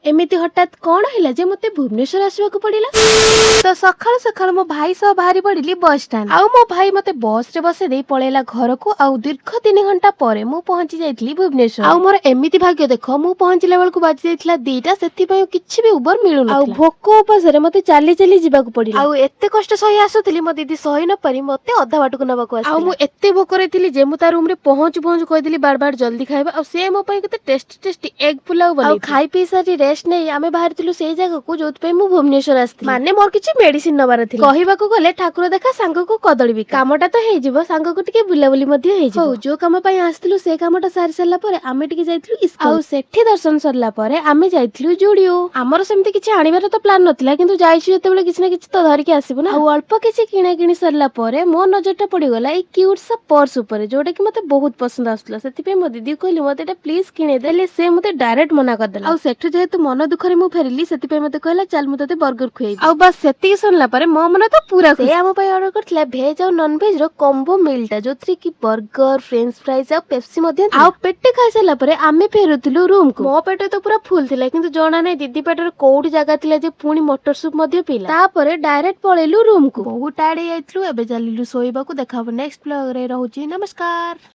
एमिति हठात कौन है जे मते भुवनेश्वर आसवाक पड़िला। तो सकाळ सकाळ मो भाई सह बाहरी पड़िली बस स्टैंड। आउ मो भाई मते बस रे बसे दे पळेला घर को। आउ दीर्घ 3 घंटा परे मु पहुंची जाइतली भुवनेश्वर। आउ मोर एमिति भाग्य देख मु पहुंचला बेल को बाजी जाइतला 2टा सेति पय किछि भी उबर मिलु न। आउ भोक उपसरे मते चाली चाली जिबाक पड़िला। आउ एत्ते कष्ट सही आसुतली मो दीदी सही न पारी मते अधा बाटको नबाको आसी। आउ मु एत्ते भोकरे थिली जे मु ता रूम रे पहुंच कहि बार बार जल्दी खाइबा। आउ से मो पय केते टेस्टी एग पुलाव बनै। आउ खाइ पी सारी रेस्ट नै आमे बाहर थिलु सेई जगह को जोत पे मु भुवनेश्वर आस्ती। माने मोर किछि मेडिसिन नबार थिला। कहिबा को गले ठाकुर देखा सांग को कदळी बिका। कामटा तो हेइ जिवो सांग को टिके बुलाबुली मध्ये हेइ जिवो। जो काम पय आस्तिलु से कामटा सारी सरला परे आमे टिके जाइतलु इस्कन। आउ सेठी दर्शन सरला परे आमे जाइतलु जुडियो। हमर सेमति किछि आनिबार तो प्लान नथिला किंतु जाइछु जते बेले किछि ना किछि तो धरि के आसीबो ना। आउ अल्प किछि किणा किणी सरला परे मो नजरटा पड़ी गला ए क्यूट सा पर्स ऊपर जोटा कि मते बहुत पसंद आसला। सेति पे मो दीदी कहली मते एटा प्लीज किने देले से मते डायरेक्ट मना कर देला। आउ सेठु जेहेतु मन दुखरे मु फेरिली सेति पे मते कहला चल मु तते बर्गर खुएबी। आउ बस सेति सुनला परे मो मन तो पूरा खुशी। से हम पय ऑर्डर करथला वेज और नॉन वेज रो कॉम्बो मीलटा जोथि कि बर्गर फ्रेंच फ्राइज और पेप्सी मध्ये। आउ पेटे खाइ सला परे आमे फेरुतलु रूम को। मो पेटे तो पूरा फुल थिला किंतु जणा नै दीदी पेटर कोउडी जागा थिला जे पुनी मटर सूप मध्ये पीला। ता परे डायरेक्ट पळेलु रूम को। बहुत टाइड जाइतलु एबे चलिलु सोइबा को। देखाबो नेक्स्ट ब्लॉग रे। रहउची नमस्कार।